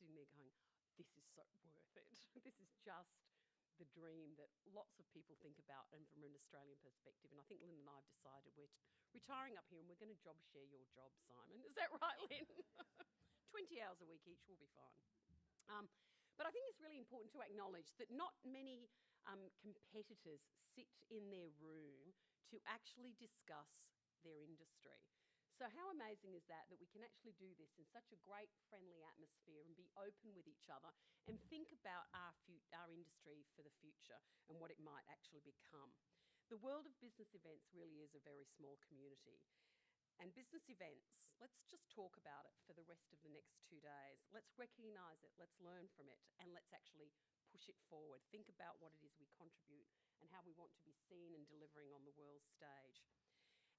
sitting there going, this is so worth it. This is just the dream that lots of people think about, and from an Australian perspective. And I think Lynn and I have decided we're retiring up here and we're going to job share your job, Simon. Is that right, Lynn? 20 hours a week each will be fine. But I think it's really important to acknowledge that not many competitors sit in their room to actually discuss their industry. So how amazing is that we can actually do this in such a great, friendly atmosphere and be open with each other and think about our industry for the future and what it might actually become. The world of business events really is a very small community. And business events, let's just talk about it for the rest of the next 2 days. Let's recognise it, let's learn from it, and let's actually push it forward. Think about what it is we contribute and how we want to be seen and delivering on the world stage.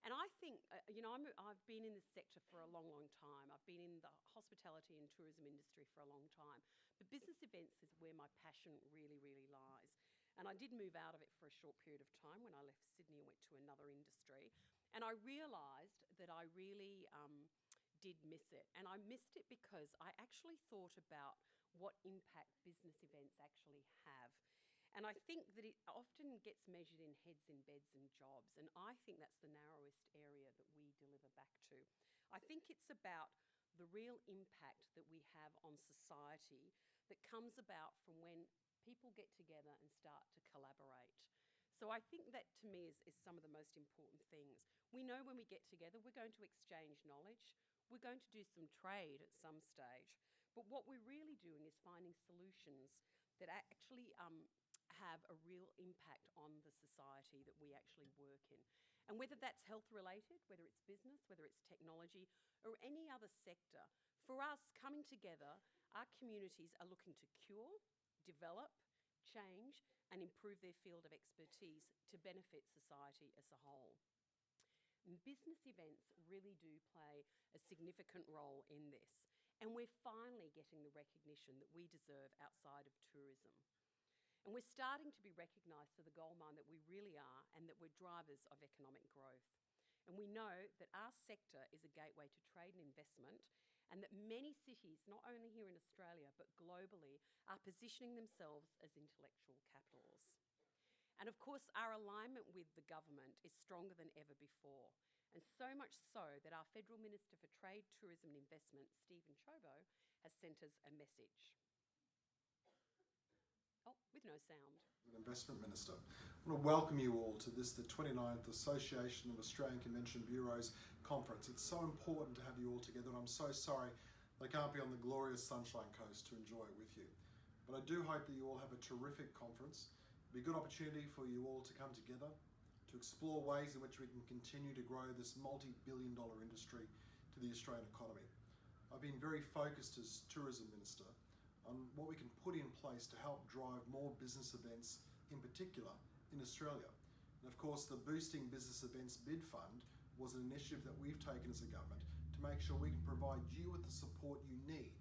And I think, I've been in this sector for a long, long time. I've been in the hospitality and tourism industry for a long time. But business events is where my passion really, really lies. And I did move out of it for a short period of time when I left Sydney and went to another industry. And I realised that I really did miss it. And I missed it because I actually thought about what impact business events actually have. And I think that it often gets measured in heads in beds and jobs, and I think that's the narrowest area that we deliver back to. I think it's about the real impact that we have on society that comes about from when people get together and start to collaborate. So I think that to me is some of the most important things. We know when we get together we're going to exchange knowledge, we're going to do some trade at some stage, but what we're really doing is finding solutions that actually have a real impact on the society that we actually work in. And whether that's health related, whether it's business, whether it's technology or any other sector, for us coming together, our communities are looking to cure, develop, change and improve their field of expertise to benefit society as a whole. And business events really do play a significant role in this, and we're finally getting the recognition that we deserve outside of tourism. And we're starting to be recognised for the goldmine that we really are, and that we're drivers of economic growth. And we know that our sector is a gateway to trade and investment, and that many cities, not only here in Australia, but globally, are positioning themselves as intellectual capitals. And of course, our alignment with the government is stronger than ever before. And so much so that our Federal Minister for Trade, Tourism and Investment, Stephen Chobo, has sent us a message. Oh, with no sound. Investment Minister. I want to welcome you all to this, the 29th Association of Australian Convention Bureaus Conference. It's so important to have you all together, and I'm so sorry they can't be on the glorious Sunshine Coast to enjoy it with you. But I do hope that you all have a terrific conference. It'll be a good opportunity for you all to come together, to explore ways in which we can continue to grow this multi-billion-dollar industry to the Australian economy. I've been very focused as Tourism Minister on what we can put in place to help drive more business events, in particular in Australia. And of course, the Boosting Business Events Bid Fund was an initiative that we've taken as a government to make sure we can provide you with the support you need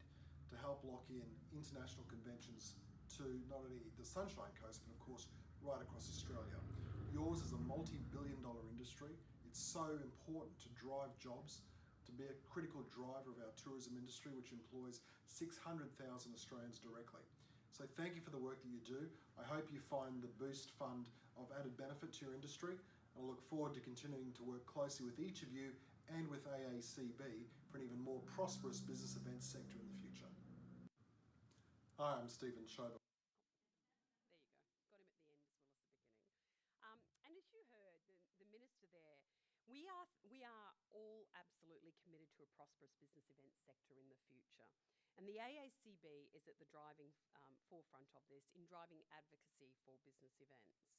to help lock in international conventions to not only the Sunshine Coast, but of course, right across Australia. Yours is a multi-billion-dollar industry. It's so important to drive jobs, to be a critical driver of our tourism industry, which employs 600,000 Australians directly. So thank you for the work that you do. I hope you find the Boost Fund of added benefit to your industry, and I look forward to continuing to work closely with each of you and with AACB for an even more prosperous business events sector in the future. Hi, I'm Stephen Chobo. There you go. Got him at the end as well as the beginning. And as you heard, the Minister there, we are all absolutely committed to a prosperous business events sector in the future. And the AACB is at the driving forefront of this in driving advocacy for business events.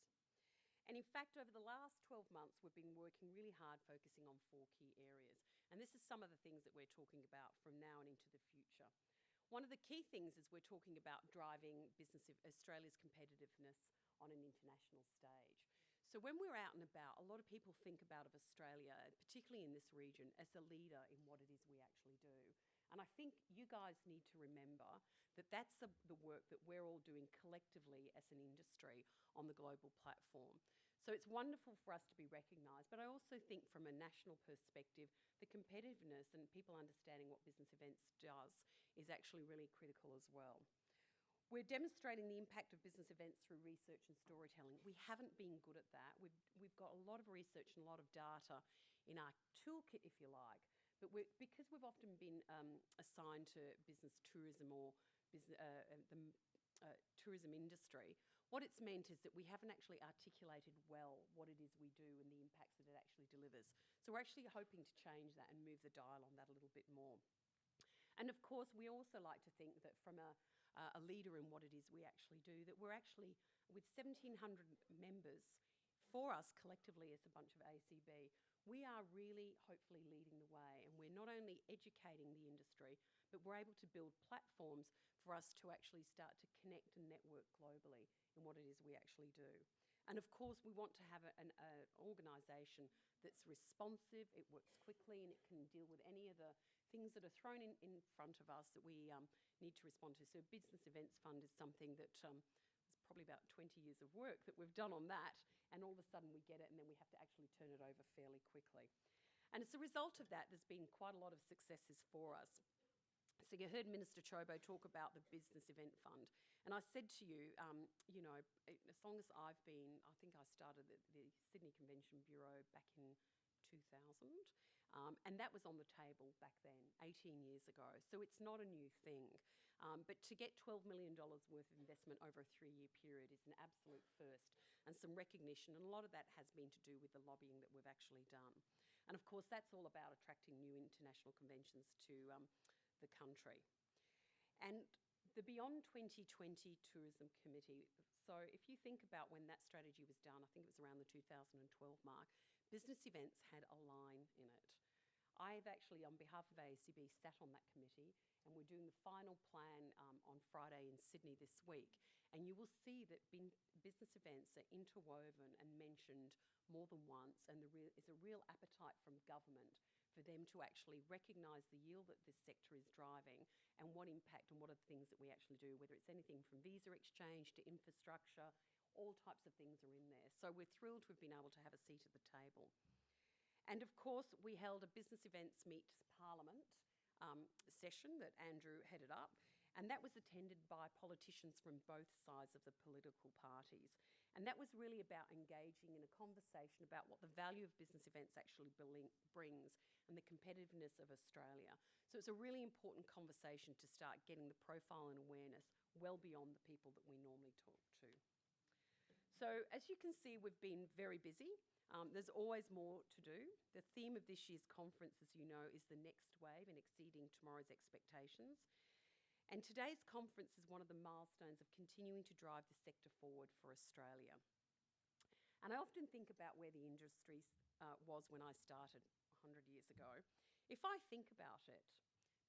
And in fact, over the last 12 months, we've been working really hard focusing on 4 key areas. And this is some of the things that we're talking about from now and into the future. One of the key things is we're talking about driving Australia's competitiveness on an international stage. So when we're out and about, a lot of people think about Australia, particularly in this region, as a leader in what it is we actually do. And I think you guys need to remember that that's the work that we're all doing collectively as an industry on the global platform. So it's wonderful for us to be recognised, but I also think from a national perspective, the competitiveness and people understanding what business events does is actually really critical as well. We're demonstrating the impact of business events through research and storytelling. We haven't been good at that. We've got a lot of research and a lot of data in our toolkit, if you like, but because we've often been assigned to business tourism or the tourism industry, what it's meant is that we haven't actually articulated well what it is we do and the impacts that it actually delivers. So we're actually hoping to change that and move the dial on that a little bit more. And of course, we also like to think that from a leader in what it is we actually do, that we're actually, with 1,700 members, for us collectively as a bunch of AACB, we are really hopefully leading the way, and we're not only educating the industry, but we're able to build platforms for us to actually start to connect and network globally in what it is we actually do. And of course, we want to have an organisation that's responsive, it works quickly, and it can deal with any of the things that are thrown in front of us that we need to respond to. So Business Events Fund is something that it's probably about 20 years of work that we've done on that, and all of a sudden we get it, and then we have to actually turn it over fairly quickly. And as a result of that, there's been quite a lot of successes for us. So you heard Minister Chobo talk about the Business Event Fund. And I said to you, you know, as long as I've been, I think I started at the Sydney Convention Bureau back in 2000, and that was on the table back then, 18 years ago. So it's not a new thing. But to get $12 million worth of investment over a 3-year period is an absolute first, and some recognition, and a lot of that has been to do with the lobbying that we've actually done. And of course, that's all about attracting new international conventions to the country. And the Beyond 2020 Tourism Committee, so if you think about when that strategy was done, I think it was around the 2012 mark, business events had a line in it. I've actually, on behalf of AACB, sat on that committee, and we're doing the final plan on Friday in Sydney this week. And you will see that business events are interwoven and mentioned more than once, and there is a real appetite from government for them to actually recognise the yield that this sector is driving and what impact and what are the things that we actually do, whether it's anything from visa exchange to infrastructure, all types of things are in there. So we're thrilled to have been able to have a seat at the table. And of course, we held a Business Events Meets Parliament session that Andrew headed up, and that was attended by politicians from both sides of the political parties. And that was really about engaging in a conversation about what the value of business events actually brings and the competitiveness of Australia. So it's a really important conversation to start getting the profile and awareness well beyond the people that we normally talk to. So as you can see, we've been very busy. There's always more to do. The theme of this year's conference, as you know, is the next wave and exceeding tomorrow's expectations. And today's conference is one of the milestones of continuing to drive the sector forward for Australia. And I often think about where the industry was when I started 100 years ago. If I think about it,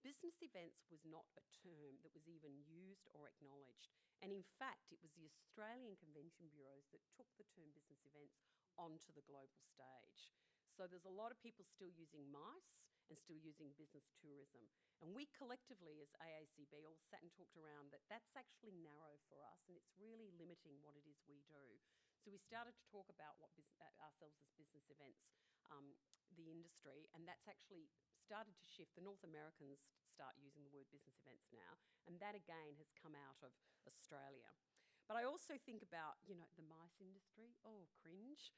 business events was not a term that was even used or acknowledged. And in fact, it was the Australian Convention Bureaus that took the term business events onto the global stage. So there's a lot of people still using MICE and still using business tourism. And we collectively as AACB all sat and talked around that that's actually narrow for us, and it's really limiting what it is we do. So we started to talk about what ourselves as business events, the industry, and that's actually started to shift. The North Americans start using the word business events now, and that again has come out of Australia. But I also think about, you know, the MICE industry. Oh, cringe.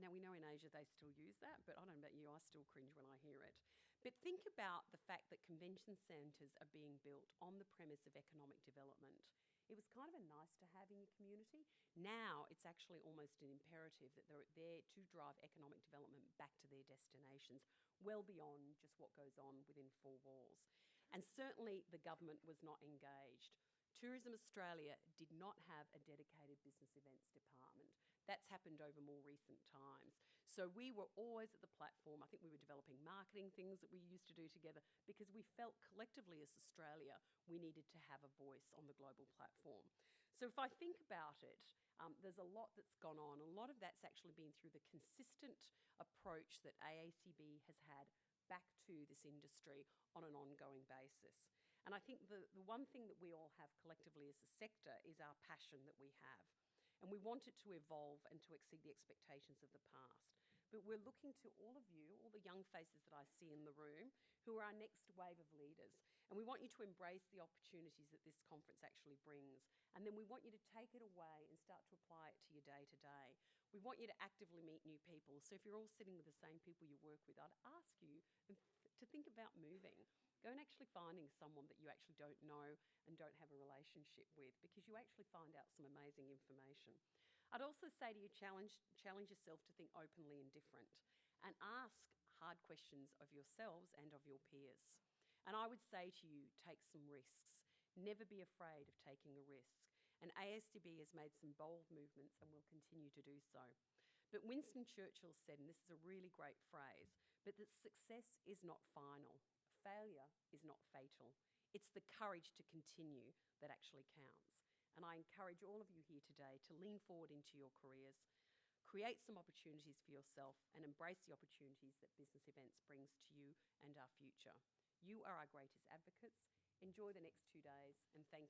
Now, we know in Asia they still use that, but I don't know about you, I still cringe when I hear it. But think about the fact that convention centres are being built on the premise of economic development. It was kind of a nice to have in your community. Now it's actually almost an imperative that they're there to drive economic development back to their destinations, well beyond just what goes on within 4 walls. And certainly the government was not engaged. Tourism Australia did not have a dedicated business events department. That's happened over more recent times. So we were always at the platform. I think we were developing marketing things that we used to do together because we felt collectively as Australia we needed to have a voice on the global platform. So if I think about it, there's a lot that's gone on. A lot of that's actually been through the consistent approach that AACB has had back to this industry on an ongoing basis. And I think the one thing that we all have collectively as a sector is our passion that we have. And we want it to evolve and to exceed the expectations of the past. But we're looking to all of you, all the young faces that I see in the room, who are our next wave of leaders. And we want you to embrace the opportunities that this conference actually brings. And then we want you to take it away and start to apply it to your day-to-day. We want you to actively meet new people. So if you're all sitting with the same people you work with, I'd ask you to think about moving. Go and actually finding someone that you actually don't know and don't have a relationship with, because you actually find out some amazing information. I'd also say to you, challenge yourself to think openly and different, and ask hard questions of yourselves and of your peers. And I would say to you, take some risks. Never be afraid of taking a risk. And AACB has made some bold movements and will continue to do so. But Winston Churchill said, and this is a really great phrase, but that success is not final. Failure is not fatal. It's the courage to continue that actually counts. And I encourage all of you here today to lean forward into your careers, create some opportunities for yourself, and embrace the opportunities that business events brings to you and our future. You are our greatest advocates. Enjoy the next 2 days, and thank you.